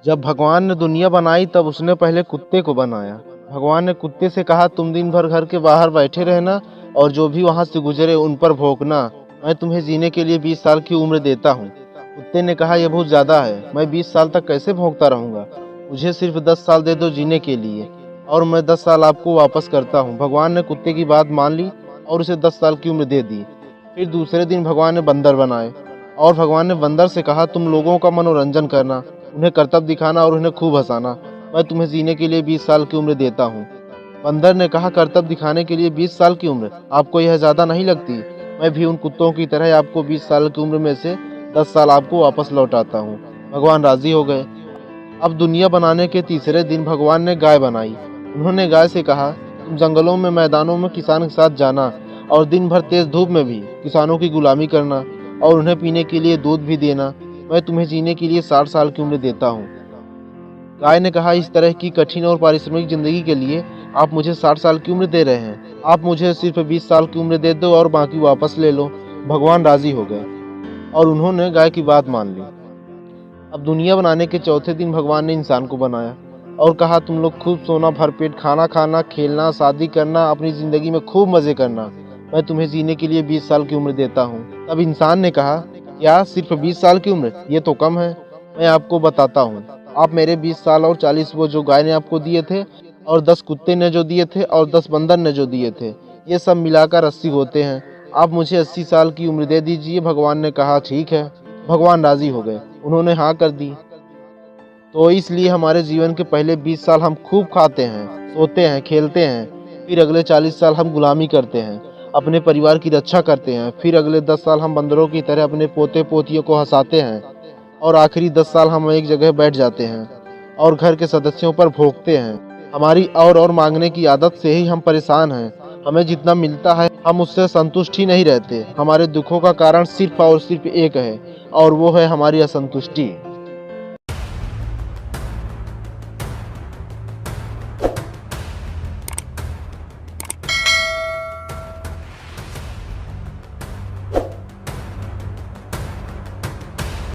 जब भगवान ने दुनिया बनाई तब उसने पहले कुत्ते को बनाया। भगवान ने कुत्ते से कहा तुम दिन भर घर के बाहर बैठे रहना और जो भी वहां से गुजरे उन पर भौंकना। मैं तुम्हें जीने के लिए 20 साल की उम्र देता हूँ। कुत्ते ने कहा यह बहुत ज्यादा है, मैं 20 साल तक कैसे भौंकता रहूंगा। मुझे सिर्फ 10 साल दे दो जीने के लिए और मैं 10 साल आपको वापस करता हूँ। भगवान ने कुत्ते की बात मान ली और उसे 10 साल की उम्र दे दी। फिर दूसरे दिन भगवान ने बंदर बनाए और भगवान ने बंदर से कहा तुम लोगों का मनोरंजन करना, उन्हें करतब दिखाना और उन्हें खूब हंसाना। मैं तुम्हें जीने के लिए 20 साल की उम्र देता हूँ। बंदर ने कहा करतब दिखाने के लिए 20 साल की उम्र, आपको यह ज्यादा नहीं लगती? मैं भी उन कुत्तों की तरह आपको 20 साल की उम्र में से 10 साल आपको वापस लौटाता हूँ। भगवान राजी हो गए। अब दुनिया बनाने के तीसरे दिन भगवान ने गाय बनाई। उन्होंने गाय से कहा तुम जंगलों में मैदानों में किसान के साथ जाना और दिन भर तेज धूप में भी किसानों की गुलामी करना और उन्हें पीने के लिए दूध भी देना। मैं तुम्हें जीने के लिए 60 साल की उम्र देता हूँ। गाय ने कहा इस तरह की कठिन और पारिश्रमिक जिंदगी के लिए आप मुझे 60 साल की उम्र दे रहे हैं, आप मुझे सिर्फ 20 साल की उम्र दे दो और बाकी वापस ले लो। भगवान राजी हो गए और उन्होंने गाय की बात मान ली। अब दुनिया बनाने के चौथे दिन भगवान ने इंसान को बनाया और कहा तुम लोग खूब सोना, भरपेट खाना खाना, खेलना, शादी करना, अपनी जिंदगी में खूब मजे करना। मैं तुम्हें जीने के लिए 20 साल की उम्र देता हूँ। तब इंसान ने कहा क्या सिर्फ 20 साल की उम्र, ये तो कम है। मैं आपको बताता हूँ, आप मेरे 20 साल और 40 वो जो गाय ने आपको दिए थे और 10 कुत्ते ने जो दिए थे और 10 बंदर ने जो दिए थे, ये सब मिलाकर 80 होते हैं। आप मुझे 80 साल की उम्र दे दीजिए। भगवान ने कहा ठीक है। भगवान राजी हो गए, उन्होंने हाँ कर दी। तो इसलिए हमारे जीवन के पहले 20 साल हम खूब खाते हैं, सोते हैं, खेलते हैं। फिर अगले 40 साल हम गुलामी करते हैं, अपने परिवार की रक्षा करते हैं। फिर अगले 10 साल हम बंदरों की तरह अपने पोते पोतियों को हंसाते हैं और आखिरी 10 साल हम एक जगह बैठ जाते हैं और घर के सदस्यों पर भोंकते हैं। हमारी और मांगने की आदत से ही हम परेशान हैं। हमें जितना मिलता है हम उससे संतुष्ट ही नहीं रहते। हमारे दुखों का कारण सिर्फ और सिर्फ एक है और वो है हमारी असंतुष्टि।